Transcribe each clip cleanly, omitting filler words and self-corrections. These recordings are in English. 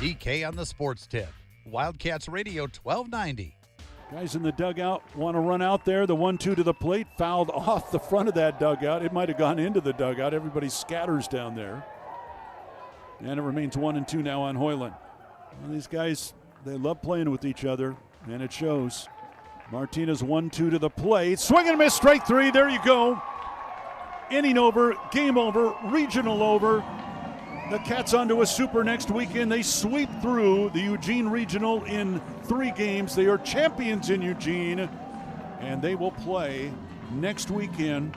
DK on the sports tip. Wildcats Radio 1290. Guys in the dugout want to run out there. The 1-2 to the plate, fouled off the front of that dugout. It might have gone into the dugout. Everybody scatters down there. And it remains 1-2 now on Hoyland. Well, these guys, they love playing with each other, and it shows. Martinez 1-2 to the plate. Swing and miss, strike three. There you go. Inning over, game over, regional over. The Cats onto a super next weekend. They sweep through the Eugene Regional in 3 games. They are champions in Eugene, and they will play next weekend,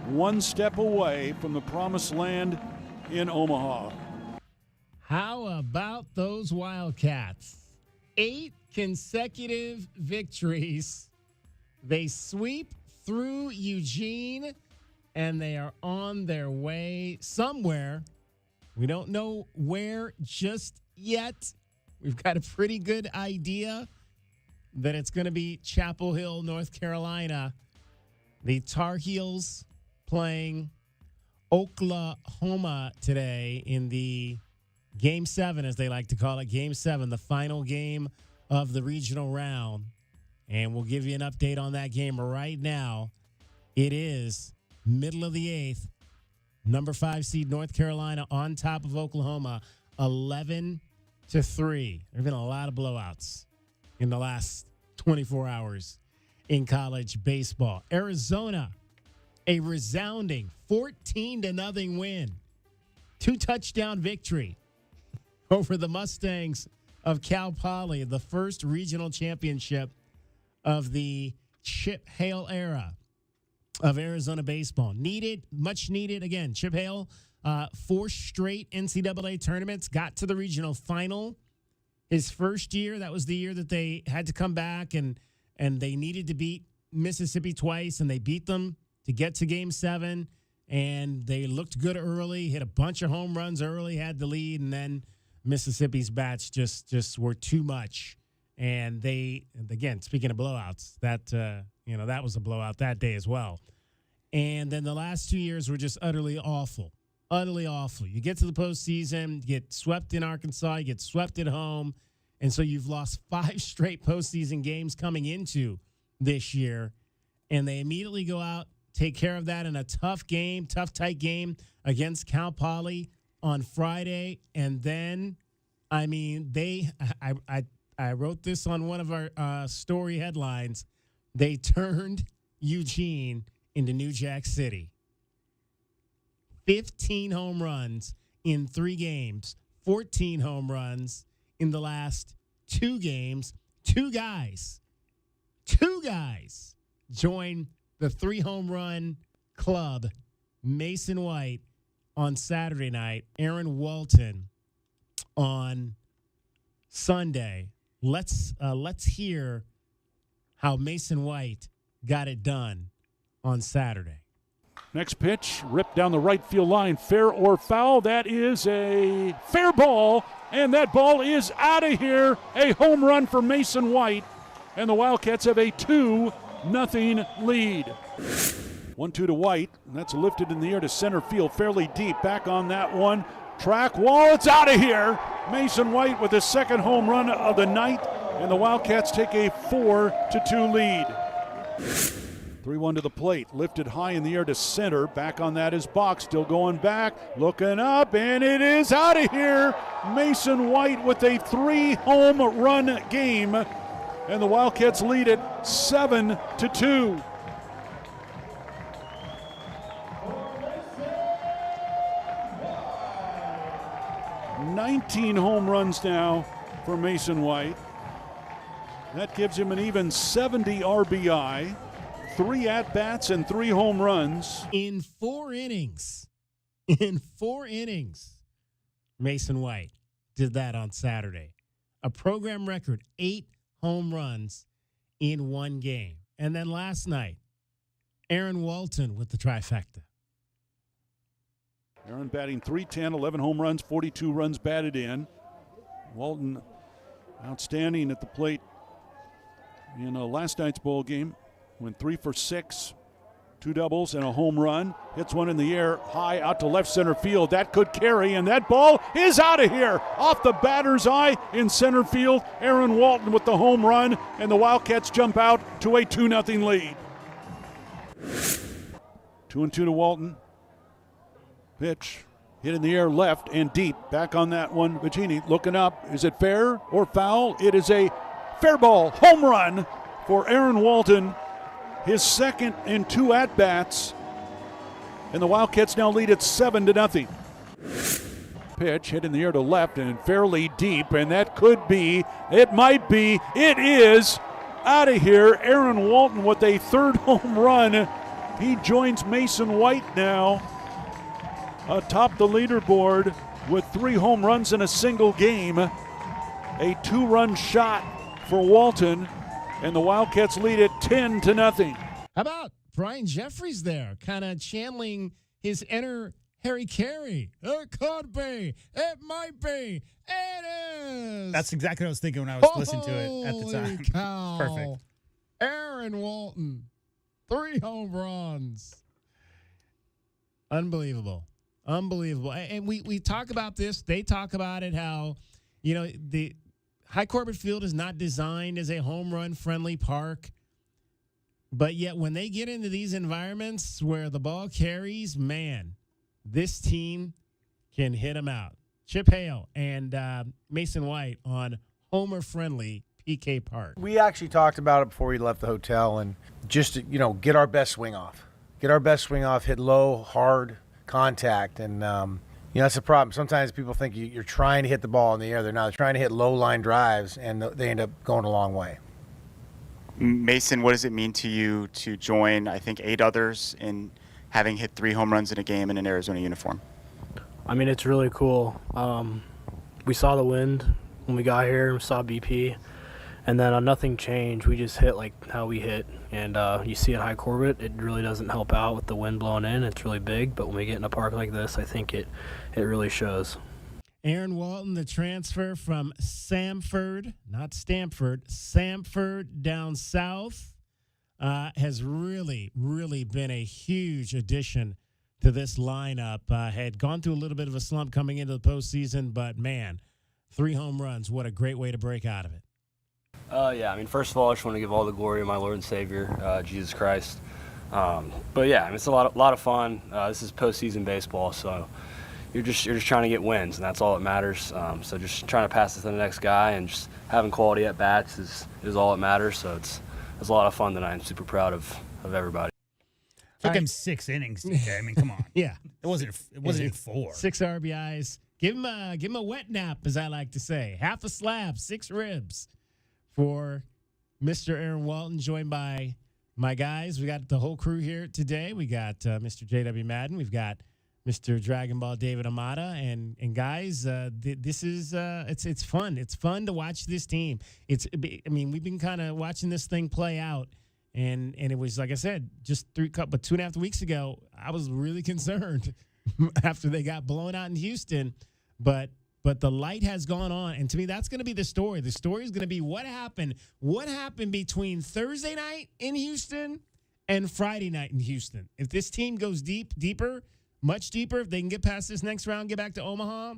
one step away from the promised land in Omaha. How about those Wildcats? 8 consecutive victories. They sweep through Eugene, and they are on their way somewhere. We don't know where just yet. We've got a pretty good idea that it's going to be Chapel Hill, North Carolina. The Tar Heels playing Oklahoma today in the Game 7, as they like to call it, Game 7, the final game of the regional round. And we'll give you an update on that game right now. It is middle of the 8th. Number 5 seed North Carolina on top of Oklahoma, 11-3. There have been a lot of blowouts in the last 24 hours in college baseball. Arizona, a resounding 14-0 win. 2-touchdown victory over the Mustangs of Cal Poly, the first regional championship of the Chip Hale era of Arizona baseball. Much needed. Again, Chip Hale, 4 straight NCAA tournaments, got to the regional final. His first year, that was the year that they had to come back, and they needed to beat Mississippi twice, and they beat them to get to Game 7, and they looked good early, hit a bunch of home runs early, had the lead, and then Mississippi's bats just were too much. And they, again, speaking of blowouts, that was a blowout that day as well. And then the last 2 years were just utterly awful. Utterly awful. You get to the postseason, you get swept in Arkansas, you get swept at home, and so you've lost 5 straight postseason games coming into this year. And they immediately go out, take care of that in a tough, tight game against Cal Poly on Friday. And then, I mean, I wrote this on one of our story headlines. They turned Eugene into New Jack City. 15 home runs in 3 games, 14 home runs in the last 2 games. 2 guys join the 3 home run club. Mason White on Saturday night, Aaron Walton on Sunday. Let's hear how Mason White got it done on Saturday. Next pitch, ripped down the right field line, fair or foul. That is a fair ball, and that ball is out of here. A home run for Mason White, and the Wildcats have a 2-0 lead. 1-2 to White, and that's lifted in the air to center field, fairly deep. Back on that one. Track wall, it's out of here. Mason White with his 2nd home run of the night, and the Wildcats take a 4-2 lead. 3-1 to the plate, lifted high in the air to center. Back on that is Bach, still going back, looking up, and it is out of here. Mason White with a 3-home run game, and the Wildcats lead it 7-2. 19 home runs now for Mason White. That gives him an even 70 RBI, 3 at-bats and 3 home runs. In 4 innings, Mason White did that on Saturday. A program record, 8 home runs in 1 game. And then last night, Aaron Walton with the trifecta. Aaron batting .310, 11 home runs, 42 runs batted in. Walton outstanding at the plate in last night's bowl game. Went 3 for 6, Two doubles and a home run. Hits one in the air, high out to left center field. That could carry, and that ball is out of here. Off the batter's eye in center field. Aaron Walton with the home run, and the Wildcats jump out to a 2-0 lead. 2-2 to Walton. Pitch hit in the air left and deep. Back on that one. Vicini looking up. Is it fair or foul? It is a fair ball. Home run for Aaron Walton. His second in 2 at-bats. And the Wildcats now lead it 7-0. Pitch hit in the air to left and fairly deep. And that could be, it might be, it is out of here. Aaron Walton with a 3rd home run. He joins Mason White now atop the leaderboard with 3 home runs in a single game. A 2-run shot for Walton, and the Wildcats lead it 10-0. How about Brian Jeffries there, kind of channeling his inner Harry Carey? It could be. It might be. It is. That's exactly what I was thinking when I was listening to it at the time. Holy cow. Perfect. Aaron Walton, 3 home runs. Unbelievable. Unbelievable. And we talk about this. They talk about it, how, the High Corbett Field is not designed as a home run friendly park. But yet when they get into these environments where the ball carries, man, this team can hit them out. Chip Hale and Mason White on homer-friendly PK Park. We actually talked about it before we left the hotel, and just to, get our best swing off. Get our best swing off, hit low, hard contact, and that's the problem. Sometimes people think you're trying to hit the ball in the air. They're not. They're trying to hit low-line drives, and they end up going a long way. Mason, what does it mean to you to join, I think, 8 others in having hit 3 home runs in a game in an Arizona uniform? I mean, it's really cool. We saw the wind when we got here, we saw BP, and then nothing changed. We just hit like how we hit. And you see at High Corbett, it really doesn't help out with the wind blowing in. It's really big, but when we get in a park like this, I think it really shows. Aaron Walton, the transfer from Samford, not Stamford, Samford down south, has really, really been a huge addition to this lineup. Had gone through a little bit of a slump coming into the postseason, but man, 3 home runs. What a great way to break out of it. Yeah, I mean, first of all, I just want to give all the glory to my Lord and Savior, Jesus Christ. But yeah, I mean, it's a lot of fun. This is postseason baseball, so you're just trying to get wins, and that's all that matters. So just trying to pass it to the next guy and just having quality at bats is all that matters. So it's a lot of fun tonight. I'm super proud of everybody. Took him 6 innings, TK. I mean, come on. Yeah. It wasn't 4. 6 RBIs. Give him a wet nap, as I like to say. Half a slab, 6 ribs for Mr. Aaron Walton, joined by my guys. We got the whole crew here today. We got Mr. J.W. Madden. We've got Mr. Dragon Ball David Amata. And guys, this is it's fun. It's fun to watch this team. We've been kind of watching this thing play out. And it was, like I said, just 2.5 weeks ago, I was really concerned after they got blown out in Houston. But the light has gone on, and to me, that's going to be the story. The story is going to be what happened. What happened between Thursday night in Houston and Friday night in Houston? If this team goes deeper, much deeper, if they can get past this next round, get back to Omaha,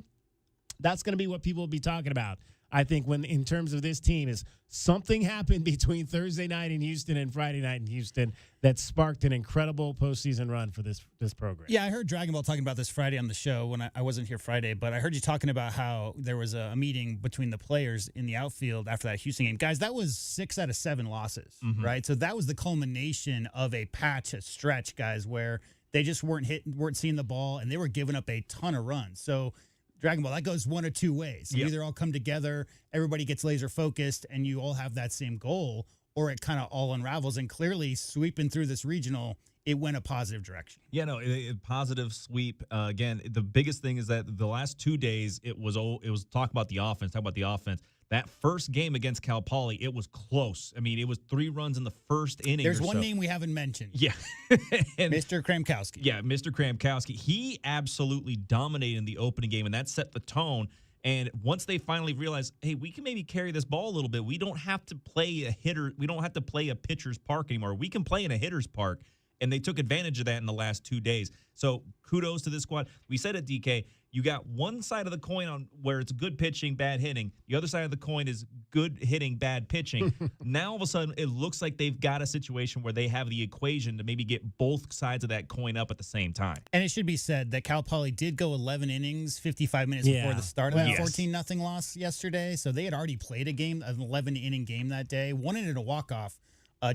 that's going to be what people will be talking about. I think when in terms of this team is something happened between Thursday night in Houston and Friday night in Houston that sparked an incredible postseason run for this program. Yeah, I heard Dragon Ball talking about this Friday on the show when I wasn't here Friday, but I heard you talking about how there was a meeting between the players in the outfield after that Houston game. Guys, that was 6 out of 7 losses, right? So that was the culmination of a stretch, guys, where they just weren't seeing the ball, and they were giving up a ton of runs. So Dragon Ball, that goes one of 2 ways. You either all come together, everybody gets laser focused, and you all have that same goal, or it kind of all unravels. And clearly, sweeping through this regional, it went a positive direction. Yeah, no, a positive sweep. Again, the biggest thing is that the last 2 days, it was talk about the offense. That first game against Cal Poly, it was close. I mean, it was 3 runs in the first inning. There's one name we haven't mentioned. Yeah. Mr. Kramkowski. Yeah, Mr. Kramkowski. He absolutely dominated in the opening game, and that set the tone. And once they finally realized, hey, we can maybe carry this ball a little bit. We don't have to play a hitter. We don't have to play a pitcher's park anymore. We can play in a hitter's park. And they took advantage of that in the last 2 days. So kudos to this squad. We said at DK, you got one side of the coin on where it's good pitching, bad hitting. The other side of the coin is good hitting, bad pitching. Now all of a sudden it looks like they've got a situation where they have the equation to maybe get both sides of that coin up at the same time. And it should be said that Cal Poly did go 11 innings, 55 minutes before the start of that 14-0 loss yesterday. So they had already played a game, an 11-inning game that day. One inning a walk-off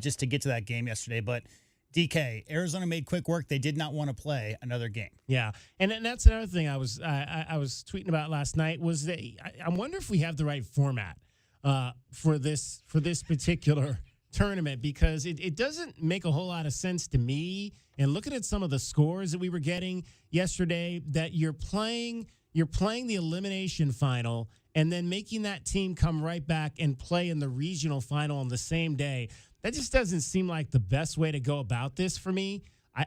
just to get to that game yesterday. But DK, Arizona made quick work. They did not want to play another game. Yeah, and that's another thing I was tweeting about last night was that I wonder if we have the right format for this particular tournament, because it doesn't make a whole lot of sense to me. And looking at some of the scores that we were getting yesterday, that you're playing the elimination final and then making that team come right back and play in the regional final on the same day. That just doesn't seem like the best way to go about this for me.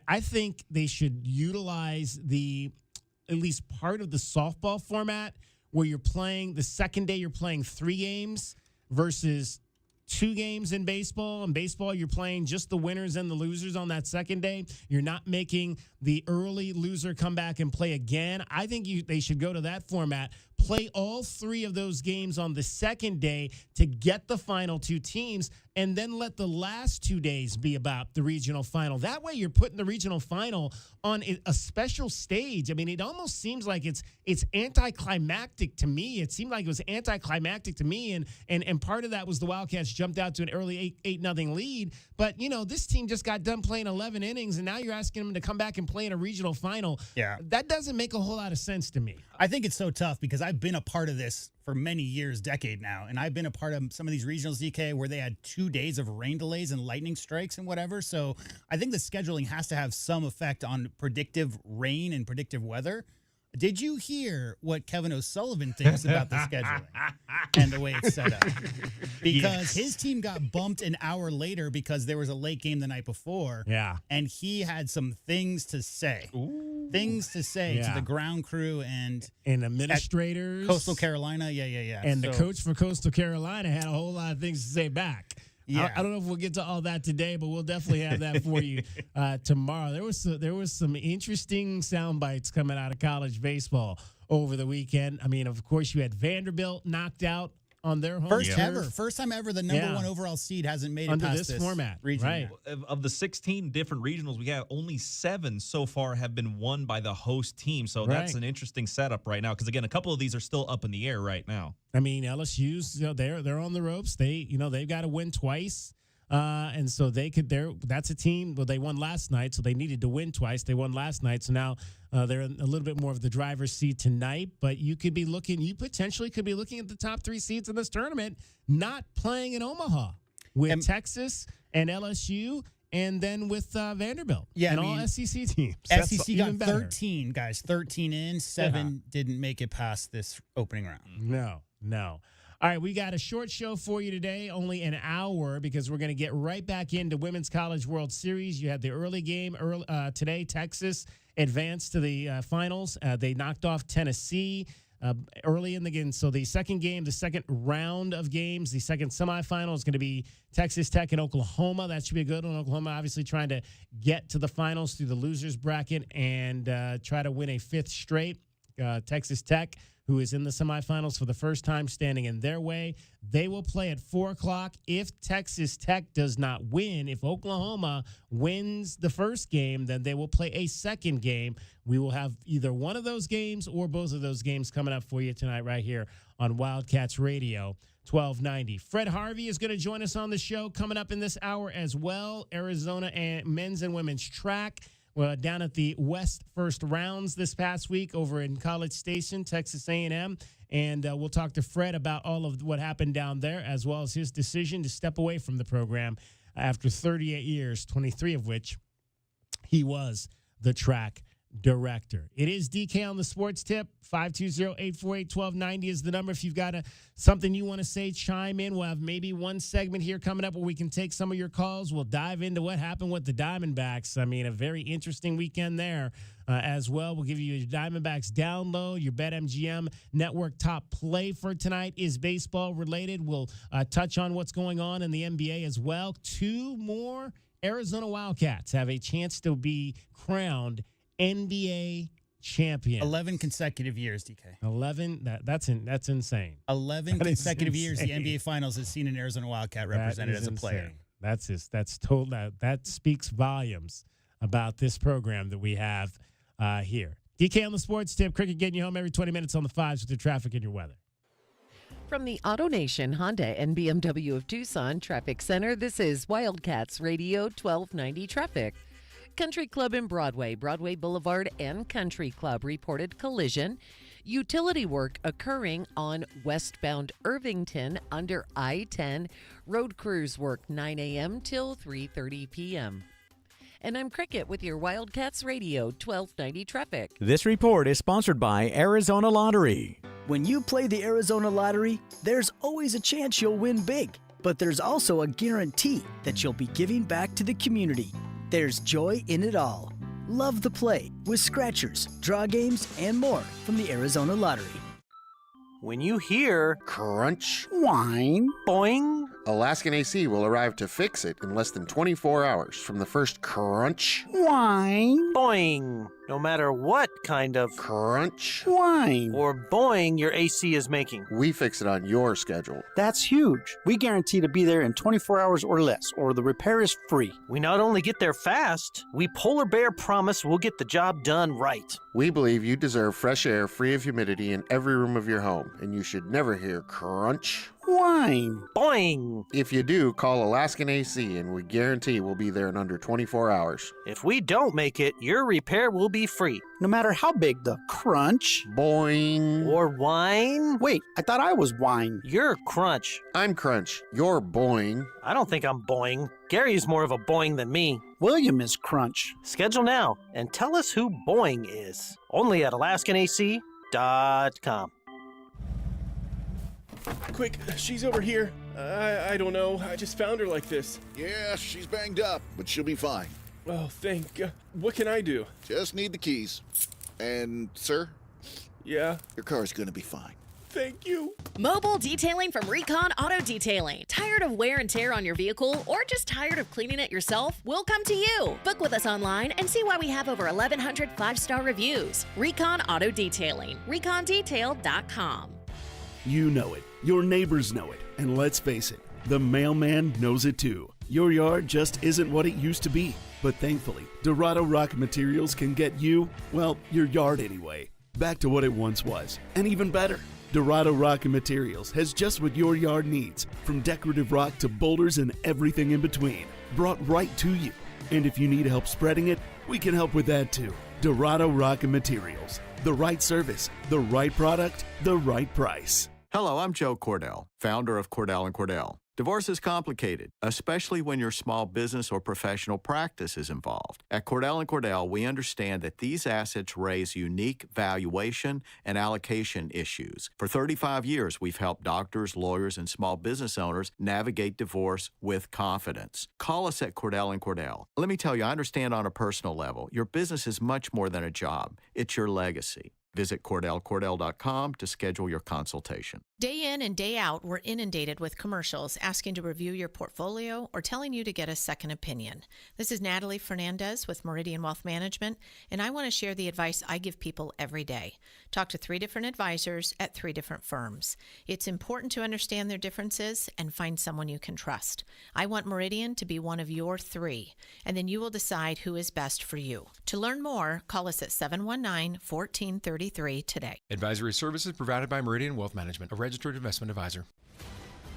I think they should utilize at least part of the softball format where you're playing the second day, you're playing 3 games versus 2 games in baseball. In baseball, you're playing just the winners and the losers on that second day. You're not making the early loser come back and play again. I think they should go to that format, play all 3 of those games on the second day to get the final 2 teams, and then let the last 2 days be about the regional final. That way you're putting the regional final on a special stage. I mean, it almost seems like it's anticlimactic to me. It seemed like it was anticlimactic to me, and part of that was the Wildcats jumped out to an early 8-0 lead. But, this team just got done playing 11 innings, and now you're asking them to come back and play in a regional final. Yeah. That doesn't make a whole lot of sense to me. I think it's so tough because I've been a part of this for many years, decade now, and I've been a part of some of these regionals, DK, where they had 2 days of rain delays and lightning strikes and whatever. So I think the scheduling has to have some effect on predictive rain and predictive weather. Did you hear what Kevin O'Sullivan thinks about the scheduling and the way it's set up? Because his team got bumped an hour later because there was a late game the night before. Yeah. And he had some things to say. Things to say to the ground crew and administrators. Coastal Carolina. Yeah. And the coach for Coastal Carolina had a whole lot of things to say back. Yeah. I don't know if we'll get to all that today, but we'll definitely have that for you tomorrow. There was some interesting sound bites coming out of college baseball over the weekend. I mean, of course, you had Vanderbilt knocked out on their home First time ever the number 1 overall seed hasn't made it under past this format. region. Right. Of the 16 different regionals we have, only 7 so far have been won by the host team. So that's an interesting setup right now. Because again, a couple of these are still up in the air right now. I mean, LSU's they're on the ropes. They've got to win twice. And so that's a team. Well, they won last night, so they needed to win twice. They won last night, so now they're in a little bit more of the driver's seat tonight. But you potentially could be looking at the top 3 seeds in this tournament not playing in Omaha with Texas and LSU, and then with Vanderbilt. Yeah, and all SEC teams. SEC got 13 guys, 13 in, 7 didn't make it past this opening round. No. All right, we got a short show for you today, only an hour, because we're going to get right back into Women's College World Series. You had the early game today. Texas advanced to the finals. They knocked off Tennessee early in the game. So the second round of games, the second semifinal is going to be Texas Tech and Oklahoma. That should be a good one. Oklahoma obviously trying to get to the finals through the losers bracket and try to win a 5th straight. Texas Tech, who is in the semifinals for the first time, standing in their way. They will play at 4 o'clock. If Texas Tech does not win, if Oklahoma wins the first game, then they will play a second game. We will have either one of those games or both of those games coming up for you tonight right here on Wildcats Radio 1290. Fred Harvey is going to join us on the show coming up in this hour as well. Arizona and men's and women's track. Down at the West First Rounds this past week over in College Station, Texas A&M. And we'll talk to Fred about all of what happened down there, as well as his decision to step away from the program after 38 years, 23 of which he was the track director. It is DK on the Sports Tip. 520-848-1290 is the number. If you've got something you want to say, chime in. We'll have maybe one segment here coming up where we can take some of your calls. We'll dive into what happened with the Diamondbacks. I mean, a very interesting weekend there as well. We'll give you your Diamondbacks download. Your BetMGM network top play for tonight is baseball related. We'll touch on what's going on in the NBA as well. 2 more Arizona Wildcats have a chance to be crowned NBA champion. 11 consecutive years, DK. 11. That's insane. 11 That is consecutive years the insane. NBA Finals has seen an Arizona Wildcat represented That is as a player. insane. That speaks volumes about this program that we have here. DK on the Sports Tip. Cricket getting you home every 20 minutes on the fives with your traffic and your weather. From the Auto Nation Honda and BMW of Tucson Traffic Center, this is Wildcats Radio 1290 Traffic. Country Club in Broadway Boulevard and Country Club reported collision. Utility work occurring on westbound Irvington under I-10. Road crews work 9 a.m. till 3:30 p.m. And I'm Cricket with your Wildcats Radio 1290 Traffic. This report is sponsored by Arizona Lottery. When you play the Arizona Lottery, there's always a chance you'll win big, but there's also a guarantee that you'll be giving back to the community. There's joy in it all. Love the play with scratchers, draw games, and more from the Arizona Lottery. When you hear crunch, whine, boing, Alaskan AC will arrive to fix it in less than 24 hours from the first crunch, whine, boing. No matter what kind of crunch, whine, or boing your AC is making, we fix it on your schedule. That's huge. We guarantee to be there in 24 hours or less, or the repair is free. We not only get there fast, we Polar Bear promise we'll get the job done right. We believe you deserve fresh air free of humidity in every room of your home, and you should never hear crunch, whine, boing. If you do, call Alaskan AC, and we guarantee we'll be there in under 24 hours. If we don't make it, your repair will be free. No matter how big the crunch, boing, or whine. Wait, I thought I was whine. You're crunch. I'm crunch. You're boing. I don't think I'm boing. Gary's more of a boing than me. William is crunch. Schedule now and tell us who boing is. Only at AlaskanAC.com. Quick, she's over here. I don't know. I just found her like this. Yeah, she's banged up, but she'll be fine. Oh, thank God. What can I do? Just need the keys. And, sir? Yeah? Your car's gonna be fine. Thank you. Mobile detailing from Recon Auto Detailing. Tired of wear and tear on your vehicle or just tired of cleaning it yourself? We'll come to you. Book with us online and see why we have over 1,100 5-star reviews. Recon Auto Detailing. ReconDetail.com. You know it. Your neighbors know it. And let's face it, the mailman knows it too. Your yard just isn't what it used to be. But thankfully, Dorado Rock Materials can get you, well, your yard anyway, back to what it once was, and even better. Dorado Rock Materials has just what your yard needs, from decorative rock to boulders and everything in between, brought right to you. And if you need help spreading it, we can help with that too. Dorado Rock Materials. The right service, the right product, the right price. Hello, I'm Joe Cordell, founder of Cordell & Cordell. Divorce is complicated, especially when your small business or professional practice is involved. At Cordell & Cordell, we understand that these assets raise unique valuation and allocation issues. For 35 years, we've helped doctors, lawyers, and small business owners navigate divorce with confidence. Call us at Cordell & Cordell. Let me tell you, I understand on a personal level, your business is much more than a job. It's your legacy. Visit CordellCordell.com to schedule your consultation. Day in and day out, we're inundated with commercials asking to review your portfolio or telling you to get a second opinion. This is Natalie Fernandez with Meridian Wealth Management, and I want to share the advice I give people every day. Talk to 3 different advisors at 3 different firms. It's important to understand their differences and find someone you can trust. I want Meridian to be one of your 3, and then you will decide who is best for you. To learn more, call us at 719-1433 today. Advisory services provided by Meridian Wealth Management, a registered investment advisor.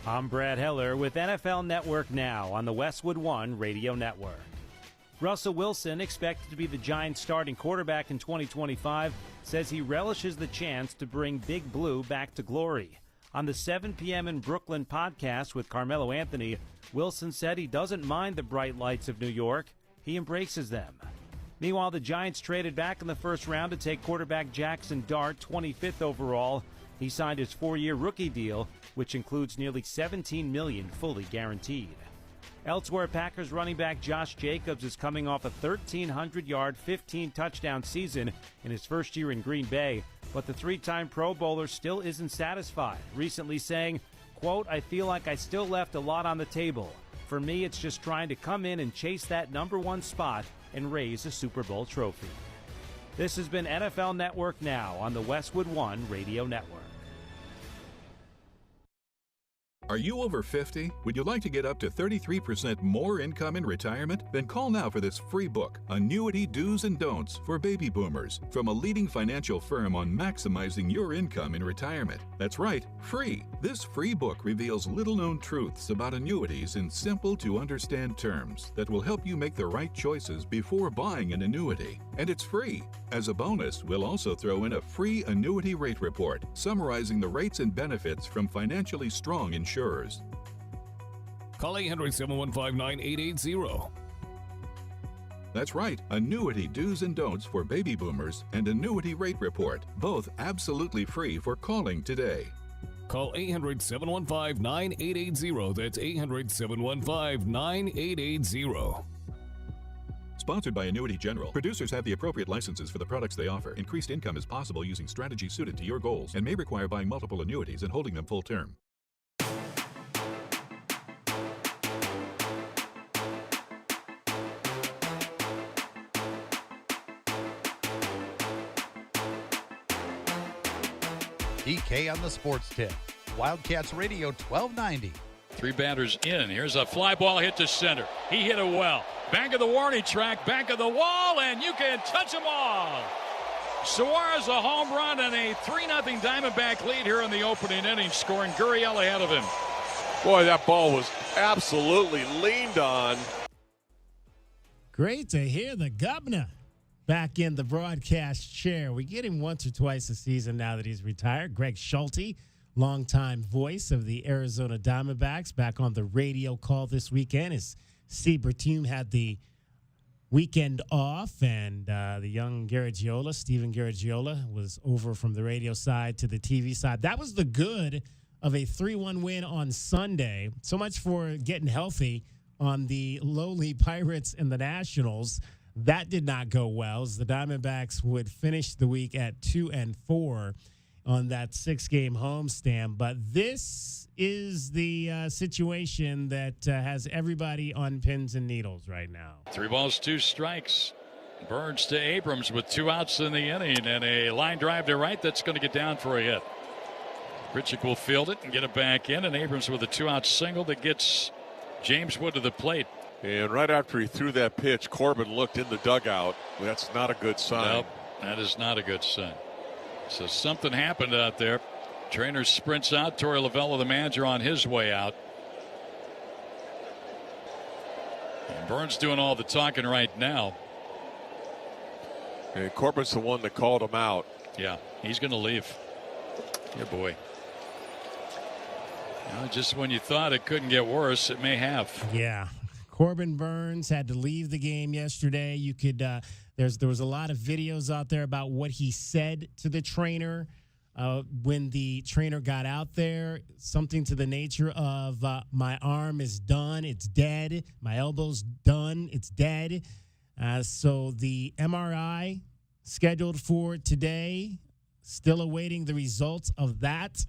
I'm Brad Heller with NFL Network Now on the Westwood One Radio Network. Russell Wilson, expected to be the Giants' starting quarterback in 2025, says he relishes the chance to bring Big Blue back to glory. On the 7 p.m. in Brooklyn podcast with Carmelo Anthony, Wilson said he doesn't mind the bright lights of New York. He embraces them. Meanwhile, the Giants traded back in the first round to take quarterback Jackson Dart, 25th overall. He signed his 4-year rookie deal, which includes nearly $17 million fully guaranteed. Elsewhere, Packers running back Josh Jacobs is coming off a 1,300-yard, 15-touchdown season in his first year in Green Bay, but the 3-time Pro Bowler still isn't satisfied, recently saying, quote, "I feel like I still left a lot on the table. for me, it's just trying to come in and chase that #1 spot and raise a Super Bowl trophy. This has been NFL Network Now on the Westwood One Radio Network. Are you over 50? Would you like to get up to 33% more income in retirement? Then call now for this free book, Annuity Do's and Don'ts for Baby Boomers, from a leading financial firm on maximizing your income in retirement. That's right, free. This free book reveals little-known truths about annuities in simple-to-understand terms that will help you make the right choices before buying an annuity. And it's free. As a bonus, we'll also throw in a free annuity rate report summarizing the rates and benefits from financially strong insurers. Call 800-715-9880. That's right, Annuity Do's and Don'ts for Baby Boomers and Annuity Rate Report, both absolutely free for calling today. Call 800-715-9880. That's 800-715-9880. Sponsored by Annuity General. Producers have the appropriate licenses for the products they offer. Increased income is possible using strategies suited to your goals and may require buying multiple annuities and holding them full term. DK on the sports tip. Wildcats Radio 1290. Three batters in. Here's a fly ball hit to center. He hit it well. Back of the warning track, back of the wall, and you can touch them all. Suarez a home run and a 3-0 Diamondback lead here in the opening inning, scoring Gurriel ahead of him. Boy, that ball was absolutely leaned on. Great to hear the governor back in the broadcast chair. We get him once or twice a season now that he's retired. Greg Schulte, longtime voice of the Arizona Diamondbacks, back on the radio call this weekend as Steve team had the weekend off, and the young Steven Garagiola, was over from the radio side to the TV side. That was the good of a 3-1 win on Sunday. So much for getting healthy on the lowly Pirates and the Nationals. That did not go well, as the Diamondbacks would finish the week at 2-4 on that 6-game homestand. But this is the situation that has everybody on pins and needles right now. 3 balls, 2 strikes. Burns to Abrams with 2 outs in the inning, and a line drive to right that's going to get down for a hit. Richard will field it and get it back in, and Abrams with a 2-out single that gets James Wood to the plate. And right after he threw that pitch, Corbin looked in the dugout. That's not a good sign. Nope, that is not a good sign. So something happened out there. Trainer sprints out. Torey Lovullo, the manager, on his way out. And Burns doing all the talking right now. And Corbin's the one that called him out. Yeah, he's going to leave. Yeah, boy. Just when you thought it couldn't get worse, it may have. Yeah. Corbin Burns had to leave the game yesterday. You could there was a lot of videos out there about what he said to the trainer when the trainer got out there. Something to the nature of, my arm is done, it's dead. My elbow's done, it's dead. So the MRI scheduled for today, still awaiting the results of that.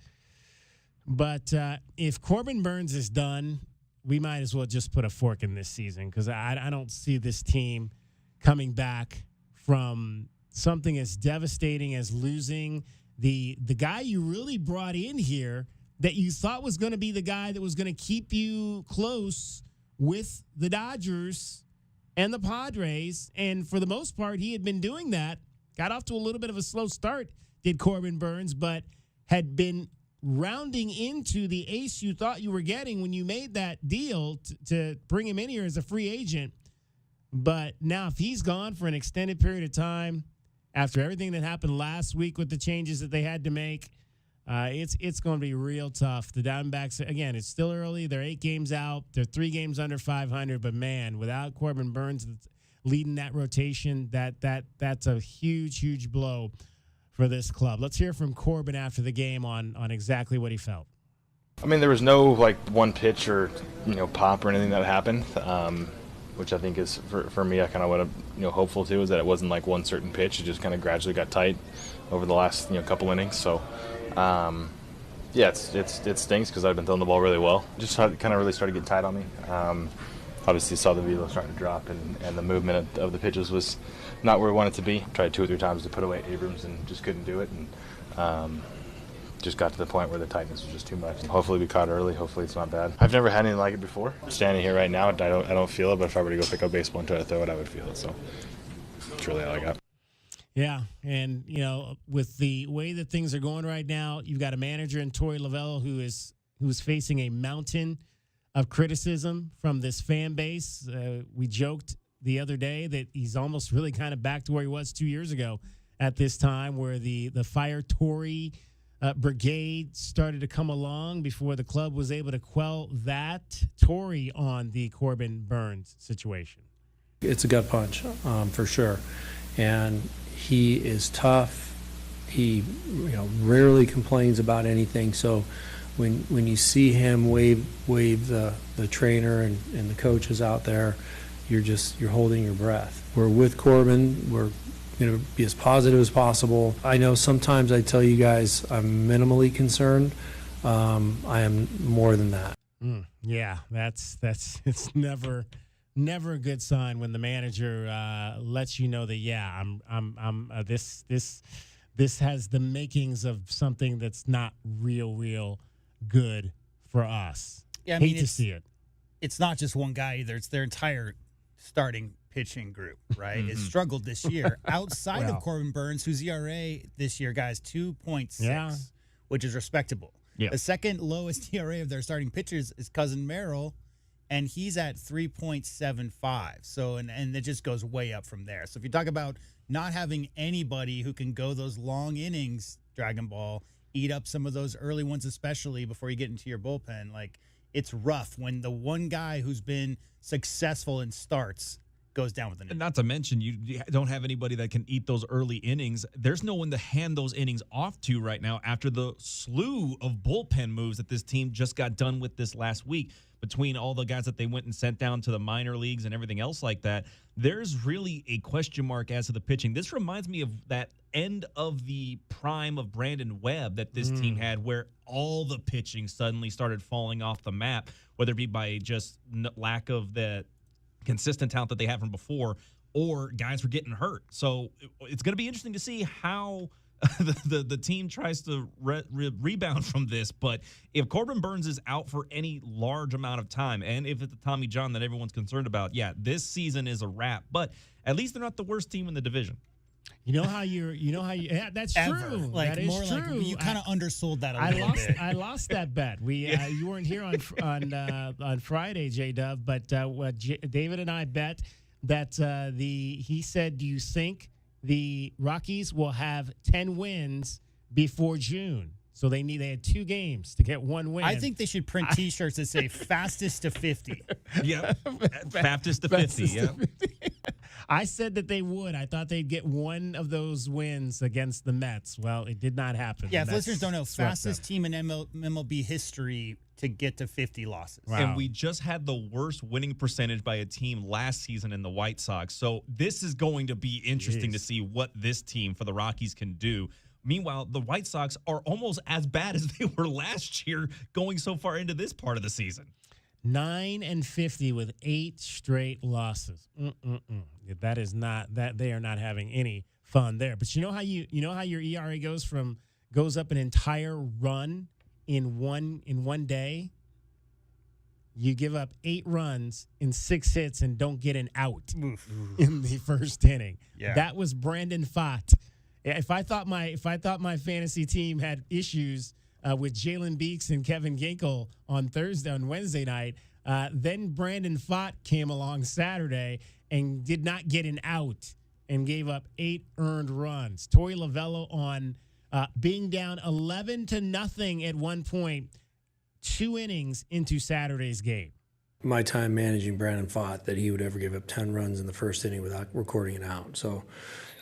But if Corbin Burns is done, we might as well just put a fork in this season, because I don't see this team coming back from something as devastating as losing the guy you really brought in here that you thought was going to be the guy that was going to keep you close with the Dodgers and the Padres. And for the most part, he had been doing that. Got off to a little bit of a slow start, did Corbin Burns, but had been rounding into the ace you thought you were getting when you made that deal to bring him in here as a free agent. But now if he's gone for an extended period of time, after everything that happened last week with the changes that they had to make, it's going to be real tough. The Diamondbacks, again, it's still early. They're 8 games out. They're 3 games under 500. But, man, without Corbin Burns leading that rotation, that's a huge, huge blow for this club. Let's hear from Corbin after the game on exactly what he felt. I mean, there was no one pitch or pop or anything that happened, which I think is for me. I kind of what I'm hopeful too is that it wasn't one certain pitch. It just kind of gradually got tight over the last couple innings. So Yeah, it stinks because I've been throwing the ball really well. Just kind of really started getting tight on me. Obviously saw the velo starting to drop, and the movement of the pitches was not where we wanted it to be. Tried 2 or 3 times to put away Abrams and just couldn't do it. And just got to the point where the tightness was just too much. Hopefully we caught it early. Hopefully it's not bad. I've never had anything like it before. Standing here right now, I don't feel it, but if I were to go pick up a baseball and try to throw it, I would feel it. So it's really all I got. Yeah, and with the way that things are going right now, you've got a manager in Torey Lovullo who's facing a mountain of criticism from this fan base. We joked the other day that he's almost really kind of back to where he was 2 years ago at this time, where the Fire Torey brigade started to come along before the club was able to quell that. Torey on the Corbin Burnes situation. It's a gut punch, for sure. And he is tough. He rarely complains about anything. So when you see him wave the trainer and the coaches out there, you're holding your breath. We're with Corbin. We're going to be as positive as possible. I know sometimes I tell you guys I'm minimally concerned. I am more than that. Yeah, that's it's never a good sign when the manager lets you know that I'm this has the makings of something that's not real good for us. Yeah, I hate mean, to see it. It's not just one guy either. It's their entire starting pitching group, right? It's struggled this year. Outside of Corbin Burnes, whose ERA this year, guys, 2.6, which is respectable. Yeah. The second lowest ERA of their starting pitchers is Cousin Merrill, and he's at 3.75. So, and it just goes way up from there. So if you talk about not having anybody who can go those long innings, Dragon Ball, eat up some of those early ones, especially before you get into your bullpen, like, it's rough when the one guy who's been successful in starts goes down with an injury. And not to mention, you don't have anybody that can eat those early innings. There's no one to hand those innings off to right now after the slew of bullpen moves that this team just got done with this last week. Between all the guys that they went and sent down to the minor leagues and everything else like that, there's really a question mark as to the pitching. This reminds me of that end of the prime of Brandon Webb that this team had, where all the pitching suddenly started falling off the map, whether it be by just lack of the consistent talent that they had from before, or guys were getting hurt. So it's going to be interesting to see how the team tries to rebound from this. But if Corbin Burnes is out for any large amount of time, and if it's the Tommy John that everyone's concerned about, this season is a wrap. But at least they're not the worst team in the division. That's Ever. true. Like, that is more true. Like you kind of undersold that a little bit. I lost that bet. You weren't here on Friday, J-Dub, but David and I bet that he said, do you think the Rockies will have 10 wins before June? So they had 2 games to get 1 win. I think they should print T-shirts that say "fastest to 50." Yep, fastest to 50. Yeah. I said that they would. I thought they'd get one of those wins against the Mets. Well, it did not happen. Yeah, if listeners don't know, fastest team in MLB history to get to 50 losses. Wow. And we just had the worst winning percentage by a team last season in the White Sox. So this is going to be interesting to see what this team for the Rockies can do. Meanwhile, the White Sox are almost as bad as they were last year going so far into this part of the season. 9-50 with 8 straight losses. That is not that they are not having any fun there. But you know how your ERA goes up an entire run in one day? You give up 8 runs in 6 hits and don't get an out in the first inning. Yeah. That was Brandon Pfaadt. If I thought my fantasy team had issues with Jalen Beeks and Kevin Ginkel on Wednesday night, then Brandon Pfaadt came along Saturday and did not get an out and gave up 8 earned runs. Torey Lovullo on being down 11-0 at one point, 2 innings into Saturday's game. My time managing Brandon Pfaadt that he would ever give up 10 runs in the first inning without recording it out. So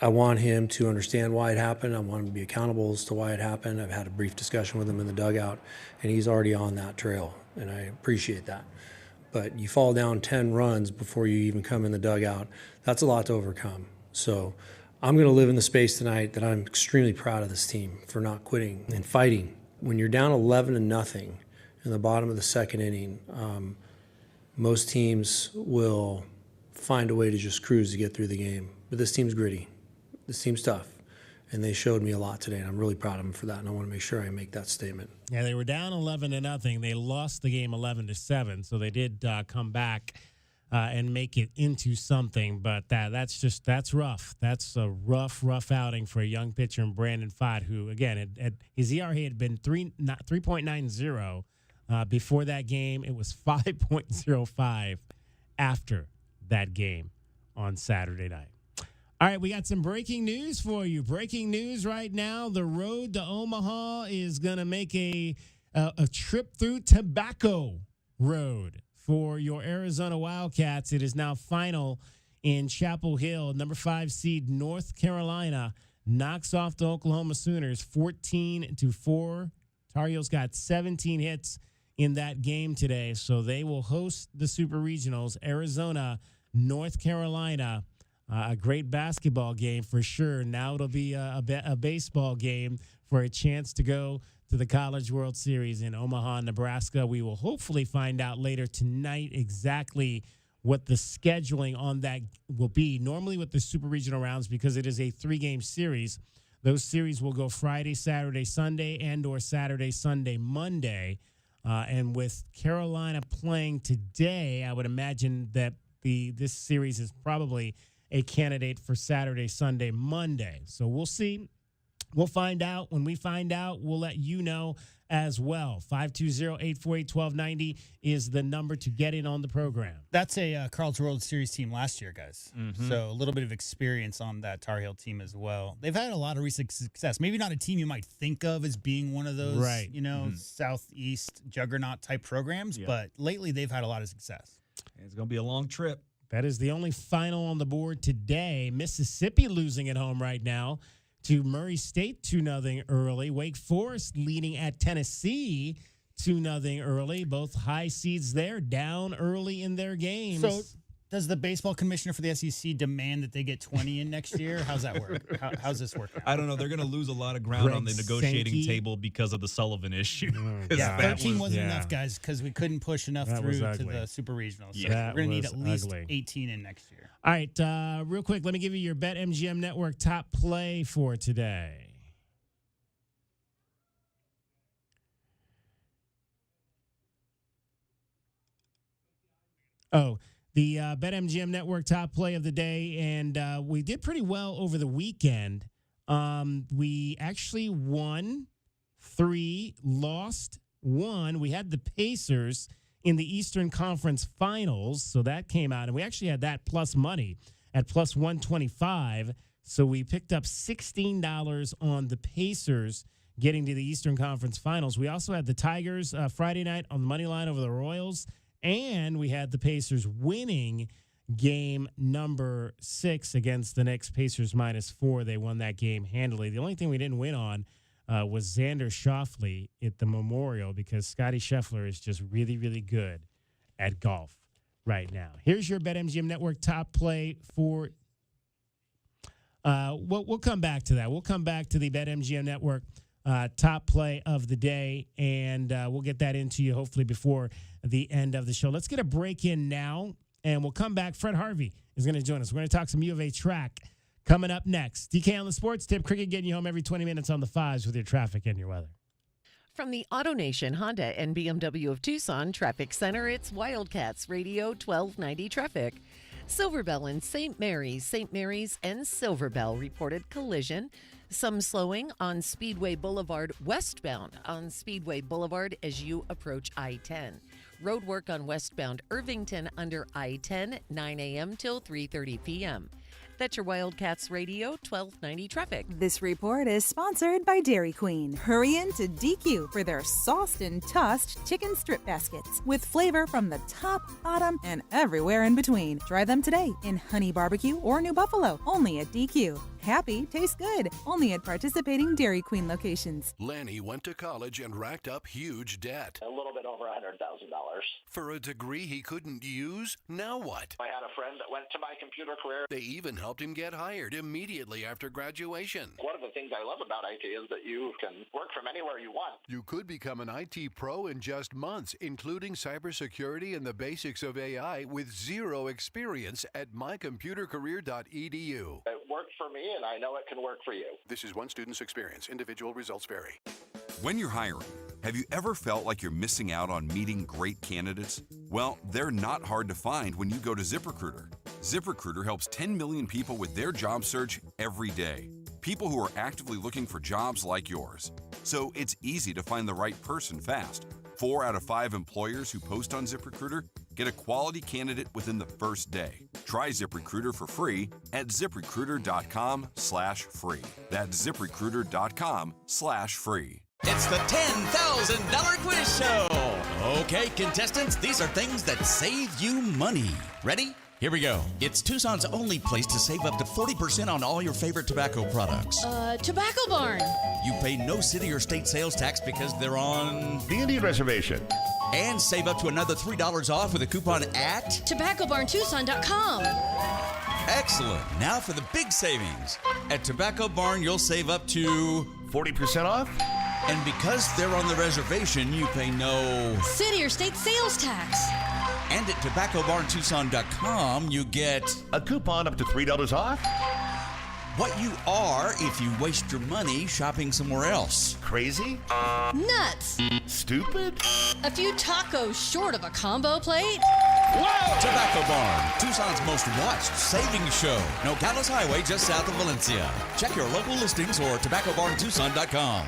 I want him to understand why it happened. I want him to be accountable as to why it happened. I've had a brief discussion with him in the dugout, and he's already on that trail, and I appreciate that. But you fall down 10 runs before you even come in the dugout. That's a lot to overcome. So I'm going to live in the space tonight that I'm extremely proud of this team for not quitting and fighting when you're down 11-0 in the bottom of the second inning, most teams will find a way to just cruise to get through the game. But this team's gritty. This team's tough. And they showed me a lot today, and I'm really proud of them for that, and I want to make sure I make that statement. Yeah, they were down 11-0. They lost the game 11-7, so they did come back and make it into something. But that's rough. That's a rough outing for a young pitcher in Brandon Pfaadt, who, again, his ERA had been 3.90 before that game. It was 5.05 after that game on Saturday night. All right, we got some breaking news for you. Breaking news right now. The road to Omaha is going to make a trip through Tobacco Road for your Arizona Wildcats. It is now final in Chapel Hill. Number 5 seed North Carolina knocks off the Oklahoma Sooners 14-4. Tar Heels got 17 hits in that game today, so they will host the Super Regionals. Arizona, North Carolina. A great basketball game for sure. Now it'll be a baseball game for a chance to go to the College World Series in Omaha, Nebraska. We will hopefully find out later tonight exactly what the scheduling on that will be. Normally with the Super Regional rounds, because it is a 3-game series, those series will go Friday, Saturday, Sunday, and or Saturday, Sunday, Monday. And with Carolina playing today, I would imagine that this series is probably a candidate for Saturday, Sunday, Monday. So we'll see. We'll find out. When we find out, we'll let you know as well. 520-848-1290 is the number to get in on the program. That's a College World Series team last year, guys. So a little bit of experience on that Tar Heel team as well. They've had a lot of recent success. Maybe not a team you might think of as being one of those, Southeast juggernaut type programs, but lately they've had a lot of success. It's going to be a long trip. That is the only final on the board today. Mississippi losing at home right now to Murray State 2-0 early. Wake Forest leading at Tennessee 2-0 early. Both high seeds there, down early in their games. So does the baseball commissioner for the SEC demand that they get 20 in next year? How's that work? How's this work out? I don't know. They're going to lose a lot of ground on the negotiating table because of the Sullivan issue. 13 wasn't enough, guys, because we couldn't push enough through to the Super Regional. So we're going to need at least 18 in next year. All right, real quick, let me give you your BetMGM Network top play for today. The BetMGM Network top play of the day, and we did pretty well over the weekend. We actually won 3, lost 1. We had the Pacers in the Eastern Conference Finals, so that came out, and we actually had that plus money at plus 125. So we picked up $16 on the Pacers getting to the Eastern Conference Finals. We also had the Tigers Friday night on the money line over the Royals. And we had the Pacers winning game number 6 against the Knicks. Pacers -4. They won that game handily. The only thing we didn't win on was Xander Schauffele at the Memorial, because Scotty Scheffler is just really, really good at golf right now. Here's your BetMGM Network top play for we'll come back to that. We'll come back to the BetMGM Network top play of the day, and we'll get that into you hopefully before the end of the show. Let's get a break in now, and we'll come back. Fred Harvey is going to join us. We're going to talk some U of A track coming up next. DK on the Sports Tip. Cricket getting you home every 20 minutes on the 5s with your traffic and your weather. From the AutoNation Honda and BMW of Tucson Traffic Center, it's Wildcats Radio 1290 Traffic. Silverbell and St. Mary's and Silverbell reported collision. Some slowing on Speedway Boulevard westbound on Speedway Boulevard as you approach I-10. Road work on westbound Irvington under I-10, 9 a.m. till 3:30 p.m. That's your Wildcats Radio 1290 traffic. This report is sponsored by Dairy Queen. Hurry in to DQ for their sauced and tossed chicken strip baskets with flavor from the top, bottom, and everywhere in between. Try them today in Honey Barbecue or New Buffalo, only at DQ. Happy tastes good. Only at participating Dairy Queen locations. Lanny went to college and racked up huge debt. A little bit over $100,000. For a degree he couldn't use? Now what? I had a friend that went to my computer career. They even helped him get hired immediately after graduation. One of the things I love about IT is that you can work from anywhere you want. You could become an IT pro in just months, including cybersecurity and the basics of AI with zero experience at mycomputercareer.edu. It worked for me, and I know it can work for you. This is one student's experience. Individual results vary. When you're hiring, have you ever felt like you're missing out on meeting great candidates? Well, they're not hard to find when you go to ZipRecruiter. ZipRecruiter helps 10 million people with their job search every day. People who are actively looking for jobs like yours. So it's easy to find the right person fast. 4 out of 5 employers who post on ZipRecruiter get a quality candidate within the first day. Try ZipRecruiter for free at ZipRecruiter.com/free. That's ZipRecruiter.com/free. It's the $10,000 quiz show. Okay, contestants, these are things that save you money. Ready? Here we go. It's Tucson's only place to save up to 40% on all your favorite tobacco products. Tobacco Barn. You pay no city or state sales tax because they're on the Indian Reservation. And save up to another $3 off with a coupon at TobaccoBarnTucson.com. Excellent. Now for the big savings. At Tobacco Barn, you'll save up to 40% off. And because they're on the reservation, you pay no city or state sales tax. And at TobaccoBarnTucson.com, you get a coupon up to $3 off. What you are if you waste your money shopping somewhere else. Crazy? Nuts. Stupid? A few tacos short of a combo plate? Wow! Tobacco Barn, Tucson's most watched savings show. Nogales Highway, just south of Valencia. Check your local listings or TobaccoBarnTucson.com.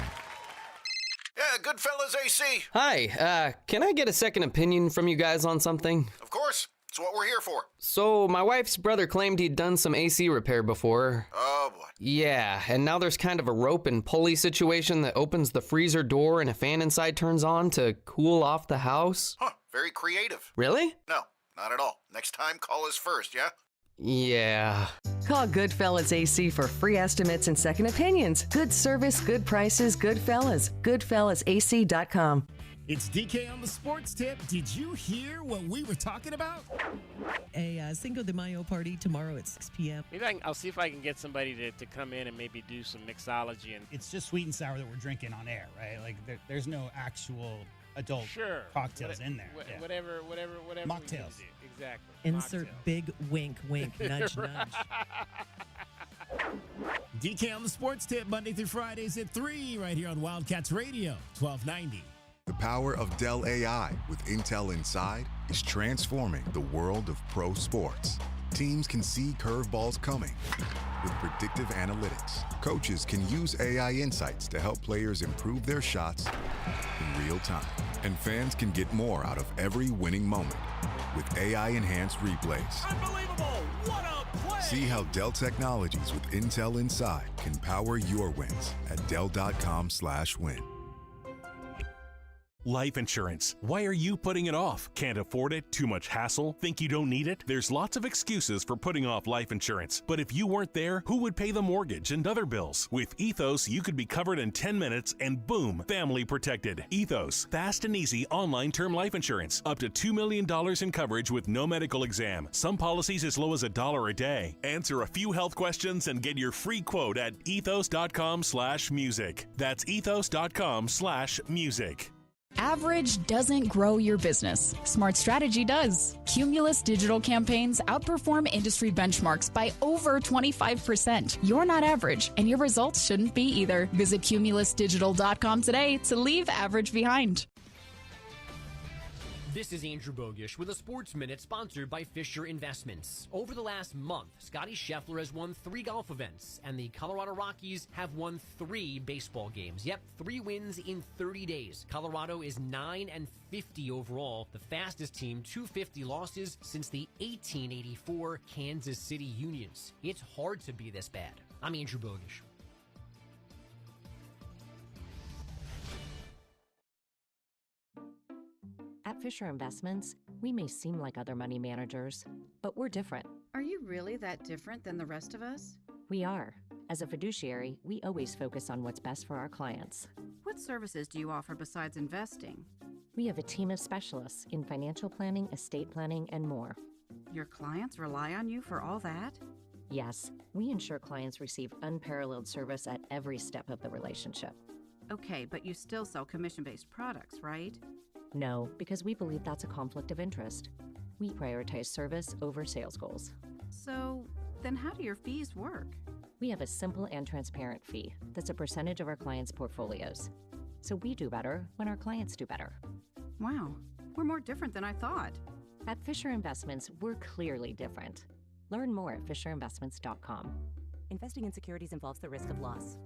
Yeah, Goodfellas AC. Hi, can I get a second opinion from you guys on something? Of course. It's what we're here for. So, my wife's brother claimed he'd done some AC repair before. Oh, boy. Yeah, and now there's kind of a rope and pulley situation that opens the freezer door and a fan inside turns on to cool off the house. Huh, very creative. Really? No, not at all. Next time, call us first, yeah? Yeah. Call Goodfellas AC for free estimates and second opinions. Good service, good prices, Goodfellas. GoodfellasAC.com. It's DK on the sports tip. Did you hear what we were talking about? A Cinco de Mayo party tomorrow at 6 p.m. Maybe I'll see if I can get somebody to come in and maybe do some mixology. And it's just sweet and sour that we're drinking on air, right? Like there's no actual adult cocktails in there. Whatever. Mocktails. Exactly. Insert big wink, nudge, nudge. DK on the sports tip, Monday through Fridays at 3, right here on Wildcats Radio, 1290. The power of Dell AI with Intel Inside is transforming the world of pro sports. Teams can see curveballs coming with predictive analytics. Coaches can use AI insights to help players improve their shots in real time. And fans can get more out of every winning moment with AI-enhanced replays. Unbelievable! What a play! See how Dell Technologies with Intel Inside can power your wins at Dell.com/win. Life insurance. Why are you putting it off? Can't afford it? Too much hassle? Think you don't need it? There's lots of excuses for putting off life insurance. But if you weren't there, who would pay the mortgage and other bills? With Ethos, you could be covered in 10 minutes and boom, family protected. Ethos, fast and easy online term life insurance. Up to $2 million in coverage with no medical exam. Some policies as low as $1 a day. Answer a few health questions and get your free quote at ethos.com/music. That's ethos.com/music. Average doesn't grow your business. Smart Strategy does. Cumulus digital campaigns outperform industry benchmarks by over 25%. You're not average, and your results shouldn't be either. Visit cumulusdigital.com today to leave average behind. This is Andrew Bogish with a Sports Minute sponsored by Fisher Investments. Over the last month, Scotty Scheffler has won 3 golf events, and the Colorado Rockies have won 3 baseball games. Yep, 3 wins in 30 days. Colorado is 9-50 overall, the fastest team, 250 losses since the 1884 Kansas City Unions. It's hard to be this bad. I'm Andrew Bogish. At Fisher Investments, we may seem like other money managers, but we're different. Are you really that different than the rest of us? We are. As a fiduciary, we always focus on what's best for our clients. What services do you offer besides investing? We have a team of specialists in financial planning, estate planning, and more. Your clients rely on you for all that? Yes, we ensure clients receive unparalleled service at every step of the relationship. Okay, but you still sell commission-based products, right? No, because we believe that's a conflict of interest. We prioritize service over sales goals. So, then how do your fees work? We have a simple and transparent fee that's a percentage of our clients' portfolios. So we do better when our clients do better. Wow, we're more different than I thought. At Fisher Investments, we're clearly different. Learn more at FisherInvestments.com. Investing in securities involves the risk of loss.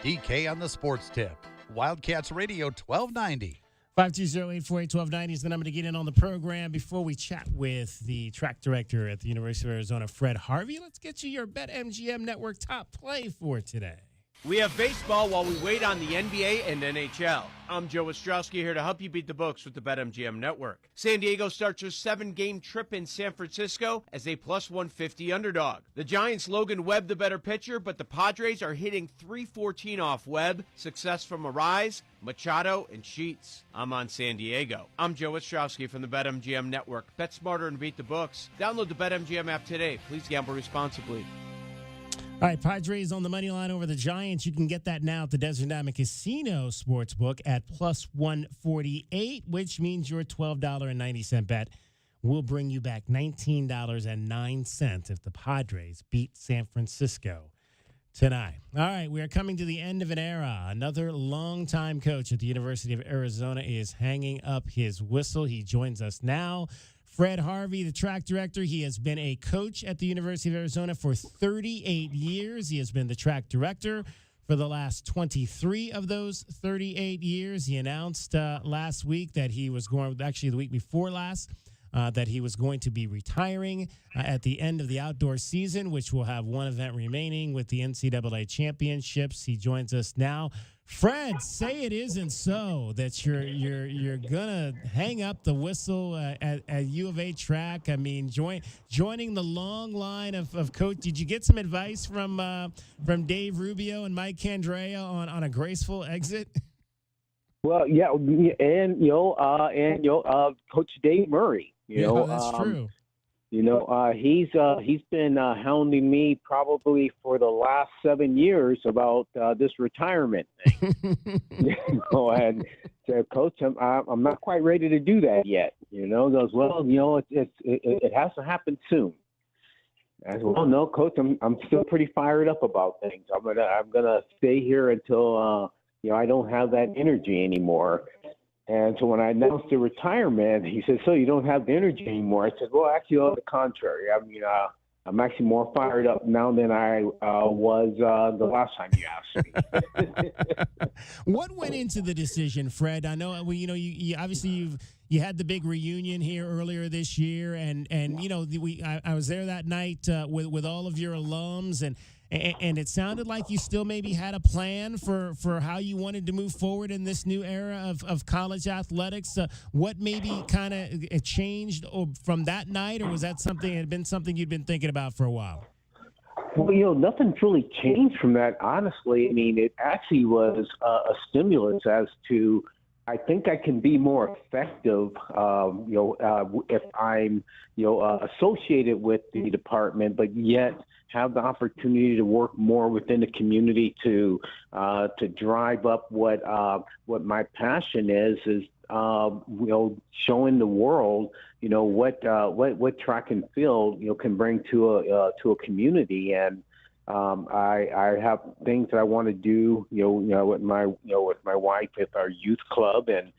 DK on the Sports Tip. Wildcats Radio 1290. 520-848-1290 is the number to get in on the program. Before we chat with the track director at the University of Arizona, Fred Harvey, let's get you your BetMGM Network top play for today. We have baseball while we wait on the NBA and NHL. I'm Joe Ostrowski here to help you beat the books with the BetMGM Network. San Diego starts their 7-game trip in San Francisco as a plus 150 underdog. The Giants' Logan Webb the better pitcher, but the Padres are hitting .314 off Webb. Success from Arise, Machado, and Sheets. I'm on San Diego. I'm Joe Ostrowski from the BetMGM Network. Bet smarter and beat the books. Download the BetMGM app today. Please gamble responsibly. All right, Padres on the money line over the Giants. You can get that now at the Desert Diamond Casino Sportsbook at plus 148, which means your $12.90 bet will bring you back $19.09 if the Padres beat San Francisco tonight. All right, we are coming to the end of an era. Another longtime coach at the University of Arizona is hanging up his whistle. He joins us now. Fred Harvey, the track director. He has been a coach at the University of Arizona for 38 years. He has been the track director for the last 23 of those 38 years. He announced last week that he was going, actually the week before last, that he was going to be retiring at the end of the outdoor season, which will have one event remaining with the NCAA championships. He joins us now. Fred, say it isn't so that you're gonna hang up the whistle at U of A track. I mean, joining the long line of coach. Did you get some advice from Dave Rubio and Mike Candrea on a graceful exit? Well, yeah, and Coach Dave Murray. That's true. He's been hounding me probably for the last 7 years about this retirement thing. And said, Coach, I'm not quite ready to do that yet. Goes, well, it has to happen soon. I said, well, no, Coach, I'm still pretty fired up about things. I'm gonna stay here until I don't have that energy anymore. And so when I announced the retirement, he said, so you don't have the energy anymore? I said, well, actually, on the contrary. I mean, I'm actually more fired up now than I was the last time you asked me. What went into the decision, Fred? I know, you obviously you had the big reunion here earlier this year, and I was there that night with all of your alums, and it sounded like you still maybe had a plan for how you wanted to move forward in this new era of college athletics. What maybe kind of changed from that night, or was that had been something you'd been thinking about for a while? Well, nothing's really changed from that, honestly. I mean, it actually was a stimulus as to, I think I can be more effective, if I'm, associated with the department, but yet have the opportunity to work more within the community to drive up what my passion is showing the world, what track and field, can bring to a community. And I have things that I want to do, with my wife, with our youth club, and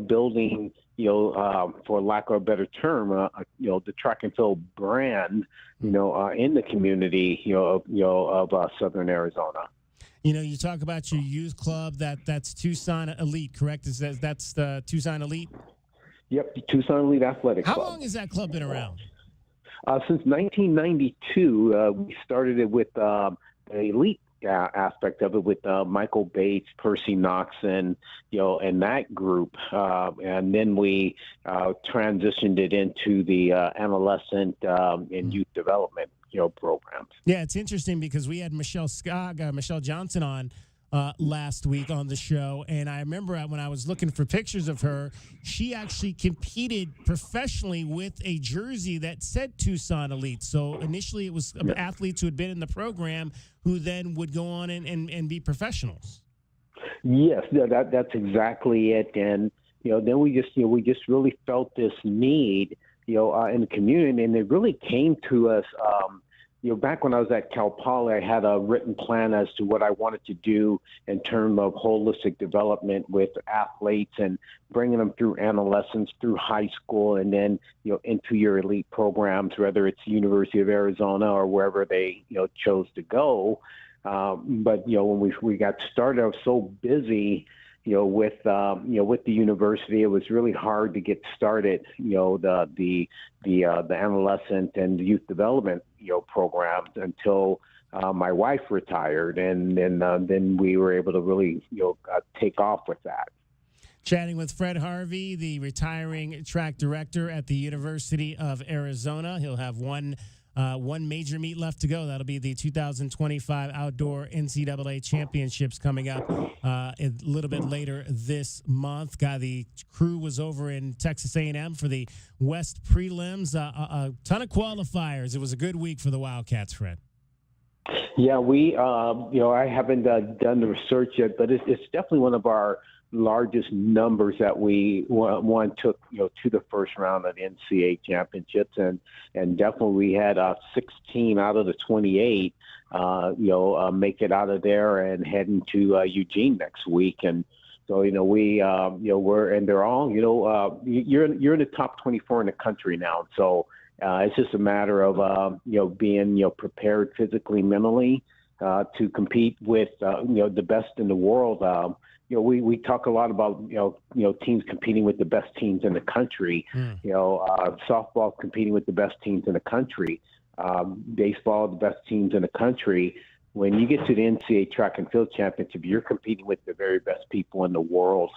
building, for lack of a better term, the track and field brand, in the community, of Southern Arizona. You talk about your youth club. That's Tucson Elite, correct? That's the Tucson Elite? Yep, Tucson Elite Athletic Club. How long has that club been around? Since 1992, we started it with the Elite aspect of it with Michael Bates, Percy Knox, and and that group, and then we transitioned it into the adolescent and youth development programs. Yeah, it's interesting because we had Michelle Johnson on last week on the show, and I remember when I was looking for pictures of her, she actually competed professionally with a jersey that said Tucson Elite. So initially it was athletes who had been in the program who then would go on and be professionals. Yes, that's exactly it. And then we just really felt this need in the community, and it really came to us. Back when I was at Cal Poly, I had a written plan as to what I wanted to do in terms of holistic development with athletes and bringing them through adolescence, through high school, and then, into your elite programs, whether it's University of Arizona or wherever they, chose to go. But, when we got started, I was so busy, with the university, it was really hard to get started. The adolescent and youth development programs until my wife retired, and then we were able to really take off with that. Chatting with Fred Harvey, the retiring track director at the University of Arizona. He'll have one major meet left to go. That'll be the 2025 Outdoor NCAA Championships coming up a little bit later this month. The crew was over in Texas A&M for the West prelims. A ton of qualifiers. It was a good week for the Wildcats, Fred. Yeah, we, I haven't done the research yet, but it's definitely one of our largest numbers that we took to the first round of the NCAA championships, and definitely we had 16 out of the 28 make it out of there and head into Eugene next week. And so we're, and they're all you're in the top 24 in the country now, so it's just a matter of being prepared physically, mentally to compete with the best in the world. We talk a lot about teams competing with the best teams in the country. Softball competing with the best teams in the country. Baseball, the best teams in the country. When you get to the NCAA Track and Field Championship, you're competing with the very best people in the world.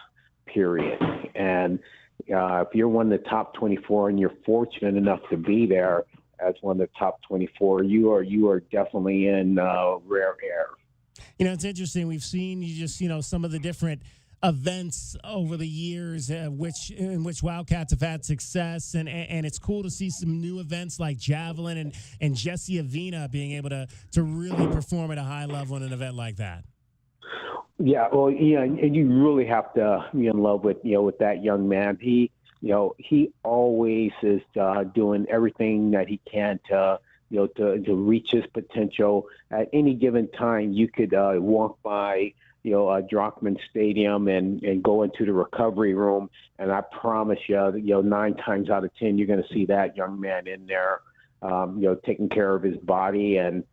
Period. And if you're one of the top 24 and you're fortunate enough to be there as one of the top 24, you are definitely in rare air. It's interesting. We've seen some of the different events over the years in which Wildcats have had success, and it's cool to see some new events like javelin and Jesse Avina being able to really perform at a high level in an event like that. Yeah, well, and you really have to be in love with that young man. He always is doing everything that he can to reach his potential. At any given time, you could walk by, Drockman Stadium and go into the recovery room, and I promise you, 9 times out of 10, you're going to see that young man in there, taking care of his body and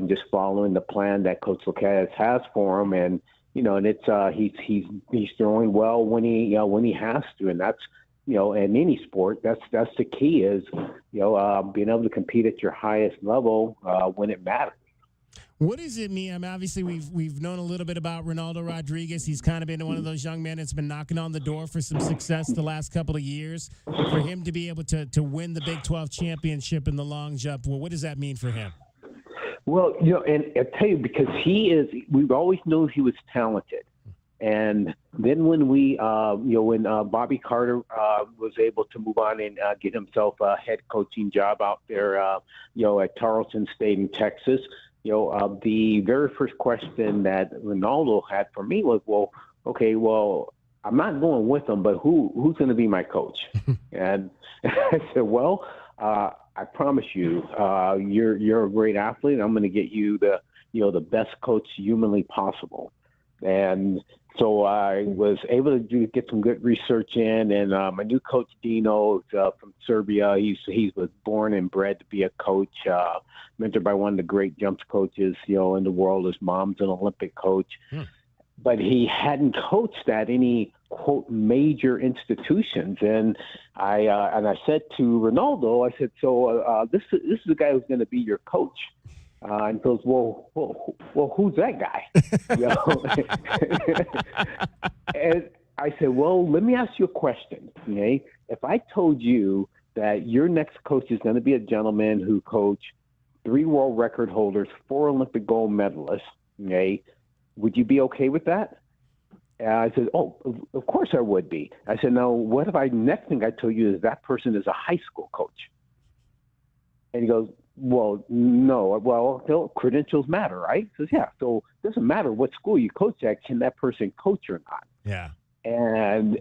just following the plan that Coach Lucatis has for him. And and it's he's throwing well when he has to, and that's. In any sport, that's the key is, being able to compete at your highest level when it matters. What does it mean? I mean, obviously we've known a little bit about Ronaldo Rodriguez. He's kind of been one of those young men that's been knocking on the door for some success the last couple of years. For him to be able to win the Big 12 championship in the long jump, well, what does that mean for him? Well, and I tell you, because we've always known he was talented. And then when when Bobby Carter was able to move on and get himself a head coaching job out there, at Tarleton State in Texas, the very first question that Ronaldo had for me was, I'm not going with him, but who's going to be my coach? And I said, I promise you, you're a great athlete. I'm going to get you the best coach humanly possible. And so I was able to get some good research in, and my new coach Dino from Serbia. He was born and bred to be a coach, mentored by one of the great jumps coaches in the world. His mom's an Olympic coach, but he hadn't coached at any quote major institutions. And I said to Ronaldo, I said, so this is the guy who's going to be your coach. And he goes, well, who's that guy? You know? And I said, well, let me ask you a question. Okay? If I told you that your next coach is going to be a gentleman who coached 3 world record holders, 4 Olympic gold medalists, okay, would you be okay with that? And I said, oh, of course I would be. I said, now, what if next thing I tell you is that person is a high school coach? And he goes, well, no. Well, credentials matter, right? He says, yeah. So it doesn't matter what school you coach at, can that person coach or not? Yeah. And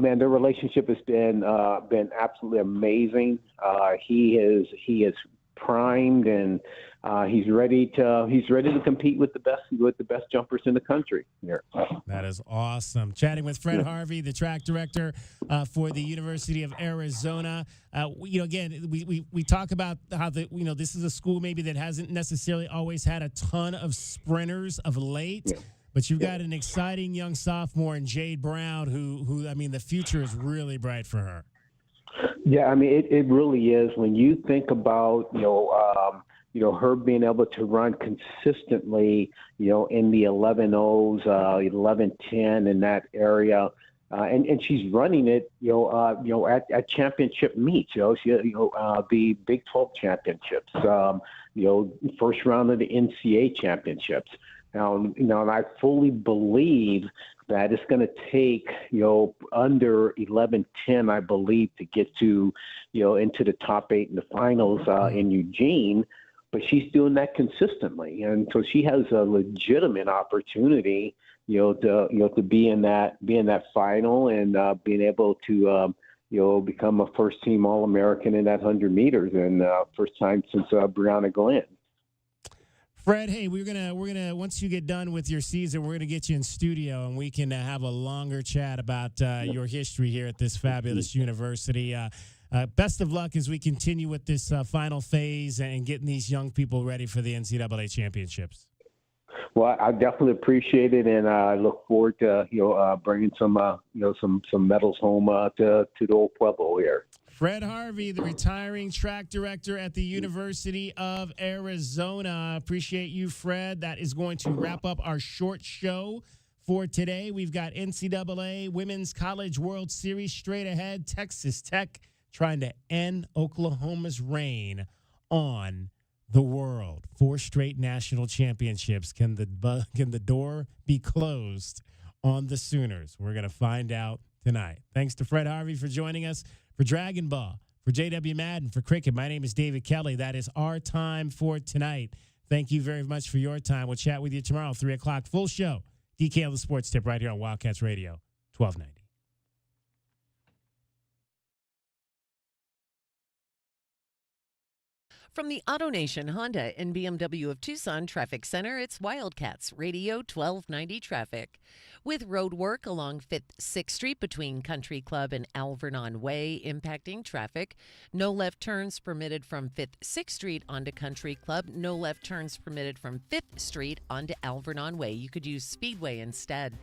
man, their relationship has been absolutely amazing. He is primed, and he's ready to compete with the best jumpers in the country here. That is awesome. Chatting with Fred Harvey, the track director for the University of Arizona. Again, we talk about how this is a school maybe that hasn't necessarily always had a ton of sprinters of late. Yeah. But you've got an exciting young sophomore in Jade Brown who I mean, the future is really bright for her. Yeah, I mean, it really is. When you think about, her being able to run consistently, in the 11.0s, 11.10 in that area, and she's running it, at championship meets, the Big 12 championships, first round of the NCAA championships. Now, and I fully believe that it's going to take, under 11.10, I believe, to get to, into the top 8 in the finals in Eugene. But she's doing that consistently, and so she has a legitimate opportunity, to be in that final and being able to, become a first-team All-American in that 100 meters, and first time since Brianna Glenn. Fred, hey, we're gonna once you get done with your season, we're gonna get you in studio and we can have a longer chat about your history here at this fabulous university. Best of luck as we continue with this final phase and getting these young people ready for the NCAA championships. Well, I definitely appreciate it, and I look forward to bringing some medals home to the old Pueblo here. Fred Harvey, the retiring track director at the University of Arizona. Appreciate you, Fred. That is going to wrap up our short show for today. We've got NCAA Women's College World Series straight ahead. Texas Tech trying to end Oklahoma's reign on the world. 4 straight national championships. Can the door be closed on the Sooners? We're going to find out tonight. Thanks to Fred Harvey for joining us. For Dragon Ball, for JW Madden, for Cricket, my name is David Kelly. That is our time for tonight. Thank you very much for your time. We'll chat with you tomorrow, 3 o'clock. Full show. DK on the Sports Tip right here on Wildcats Radio, 1290. From the AutoNation Honda and BMW of Tucson Traffic Center, it's Wildcats Radio 1290 traffic. With road work along 6th Street between Country Club and Alvernon Way impacting traffic, no left turns permitted from 6th Street onto Country Club, no left turns permitted from 5th Street onto Alvernon Way. You could use Speedway instead.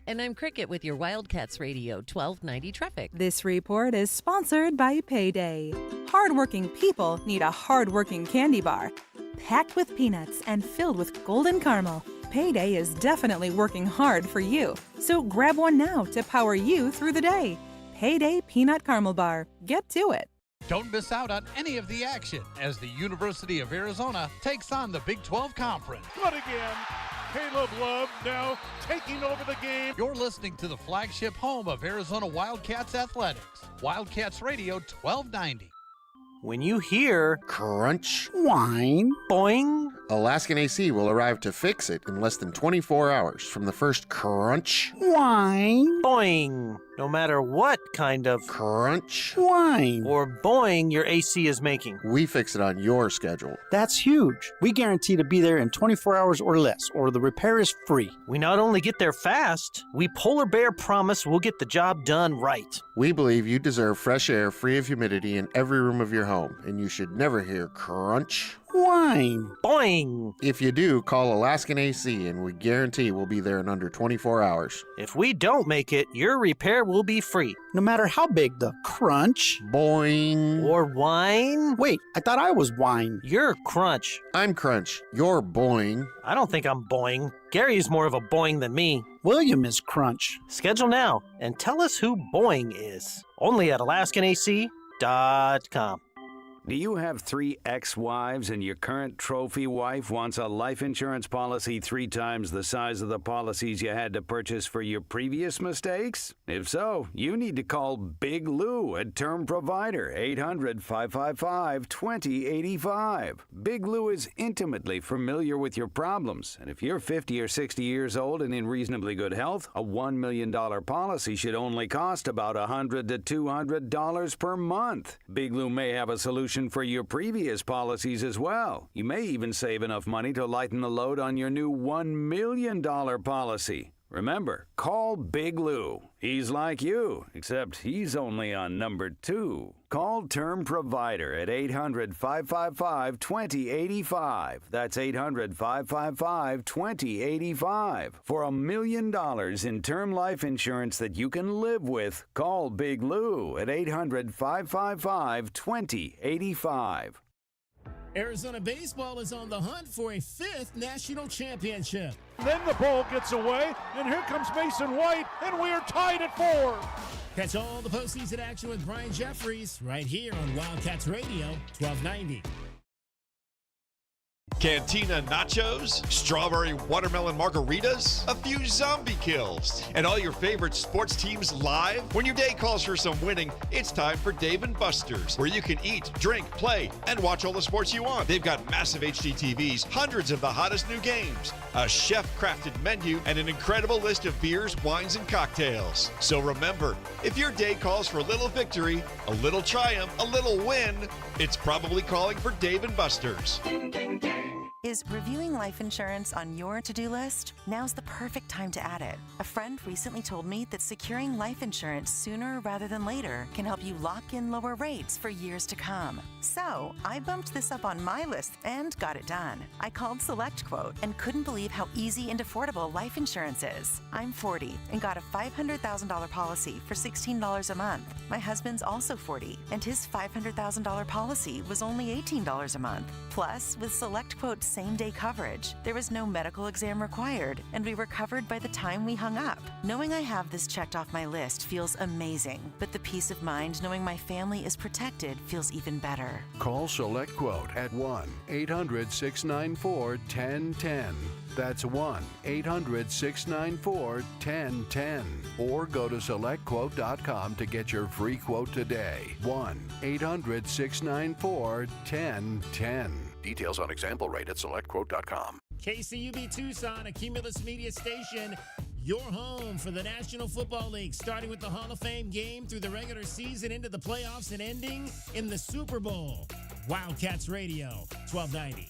And I'm Cricket with your Wildcats Radio 1290 traffic. This report is sponsored by Payday. Hardworking people need a hardworking candy bar. Packed with peanuts and filled with golden caramel, Payday is definitely working hard for you. So grab one now to power you through the day. Payday Peanut Caramel Bar. Get to it. Don't miss out on any of the action as the University of Arizona takes on the Big 12 Conference. But again, Caleb Love now taking over the game. You're listening to the flagship home of Arizona Wildcats Athletics, Wildcats Radio 1290. When you hear crunch, whine, boing, Alaskan AC will arrive to fix it in less than 24 hours from the first crunch, whine, boing. No matter what kind of crunch, whine, or boing your AC is making, we fix it on your schedule. That's huge. We guarantee to be there in 24 hours or less, or the repair is free. We not only get there fast, we Polar Bear promise we'll get the job done right. We believe you deserve fresh air free of humidity in every room of your home. home, and you should never hear crunch. Whine. Boing. If you do, call Alaskan AC, and we guarantee we'll be there in under 24 hours. If we don't make it, your repair will be free, no matter how big the crunch, boing, or whine. Wait, I thought I was whine. You're crunch. I'm crunch. You're boing. I don't think I'm boing. Gary's more of a boing than me. William is crunch. Schedule now and tell us who boing is. Only at AlaskanAC.com. Do you have 3 ex-wives and your current trophy wife wants a life insurance policy 3 times the size of the policies you had to purchase for your previous mistakes? If so, you need to call Big Lou at Term Provider, 800-555-2085. Big Lou is intimately familiar with your problems, and if you're 50 or 60 years old and in reasonably good health, a $1 million policy should only cost about $100 to $200 per month. Big Lou may have a solution for your previous policies as well. You may even save enough money to lighten the load on your new $1 million policy. Remember, call Big Lou. He's like you, except he's only on number 2. Call Term Provider at 800-555-2085. That's 800-555-2085. For $1 million in term life insurance that you can live with, call Big Lou at 800-555-2085. Arizona baseball is on the hunt for a 5th national championship. Then the ball gets away, and here comes Mason White, and we are tied at 4. Catch all the postseason action with Brian Jeffries right here on Wildcats Radio 1290. Cantina nachos, strawberry watermelon margaritas, a few zombie kills, and all your favorite sports teams live? When your day calls for some winning, it's time for Dave & Buster's, where you can eat, drink, play, and watch all the sports you want. They've got massive HD TVs, hundreds of the hottest new games, a chef-crafted menu, and an incredible list of beers, wines, and cocktails. So remember, if your day calls for a little victory, a little triumph, a little win, it's probably calling for Dave & Buster's. Is reviewing life insurance on your to-do list? Now's the perfect time to add it. A friend recently told me that securing life insurance sooner rather than later can help you lock in lower rates for years to come. So I bumped this up on my list and got it done. I called SelectQuote and couldn't believe how easy and affordable life insurance is. I'm 40 and got a $500,000 policy for $16 a month. My husband's also 40 and his $500,000 policy was only $18 a month. Plus, with SelectQuote's same-day coverage, there was no medical exam required, and we were covered by the time we hung up. Knowing I have this checked off my list feels amazing, but the peace of mind knowing my family is protected feels even better. Call SelectQuote at 1-800-694-1010. That's 1-800-694-1010. Or go to SelectQuote.com to get your free quote today. 1-800-694-1010. Details on example rate at SelectQuote.com. KCUB Tucson, a Cumulus Media Station, your home for the National Football League, starting with the Hall of Fame game through the regular season into the playoffs and ending in the Super Bowl. Wildcats Radio, 1290.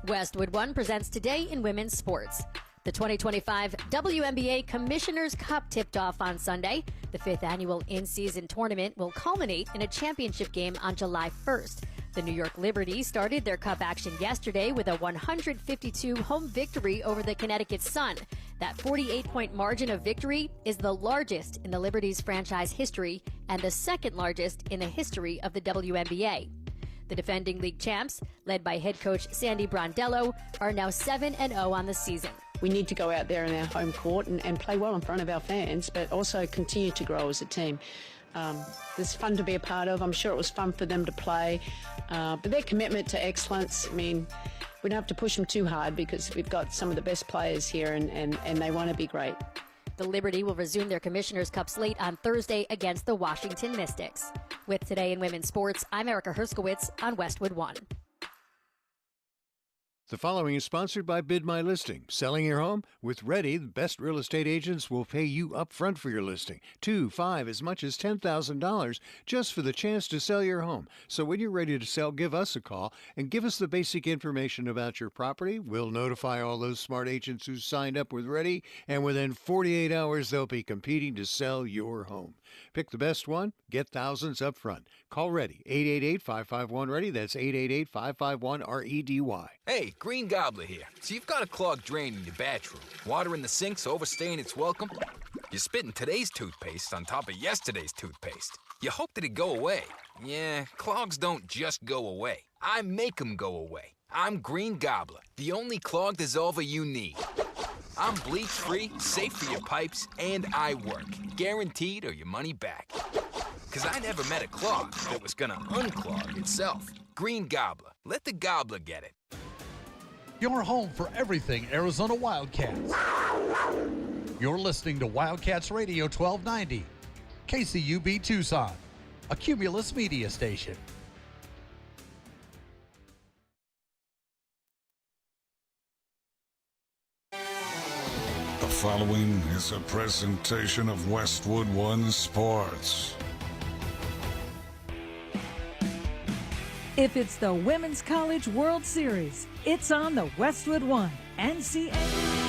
Westwood One presents Today in Women's Sports. The 2025 WNBA Commissioner's Cup tipped off on Sunday. The 5th annual in-season tournament will culminate in a championship game on July 1st. The New York Liberty started their cup action yesterday with a 152-home victory over the Connecticut Sun. That 48-point margin of victory is the largest in the Liberty's franchise history and the second largest in the history of the WNBA. The defending league champs, led by head coach Sandy Brondello, are now 7-0 on the season. We need to go out there in our home court and play well in front of our fans, but also continue to grow as a team. It's fun to be a part of. I'm sure it was fun for them to play. But their commitment to excellence, I mean, we don't have to push them too hard because we've got some of the best players here and they want to be great. The Liberty will resume their Commissioner's Cup slate on Thursday against the Washington Mystics. With Today in Women's Sports, I'm Erica Herskowitz on Westwood One. The following is sponsored by Bid My Listing. Selling your home? With Ready, the best real estate agents will pay you up front for your listing. 2, 5, as much as $10,000 just for the chance to sell your home. So when you're ready to sell, give us a call and give us the basic information about your property. We'll notify all those smart agents who signed up with Ready, and within 48 hours, they'll be competing to sell your home. Pick the best one, get thousands up front. Call Ready, 888-551-READY. That's 888-551-REDY. Hey, Green Gobbler here. So you've got a clogged drain in your bathroom. Water in the sink's overstaying its welcome. You're spitting today's toothpaste on top of yesterday's toothpaste. You hope that it go away. Yeah, clogs don't just go away. I make them go away. I'm Green Gobbler, the only clog dissolver you need. I'm bleach-free, safe for your pipes, and I work. Guaranteed or your money back. Because I never met a clog that was gonna unclog itself. Green Gobbler. Let the gobbler get it. Your home for everything Arizona Wildcats. You're listening to Wildcats Radio 1290, KCUB Tucson, a Cumulus media station. The following is a presentation of Westwood One Sports. If it's the Women's College World Series, it's on the Westwood One NCAA.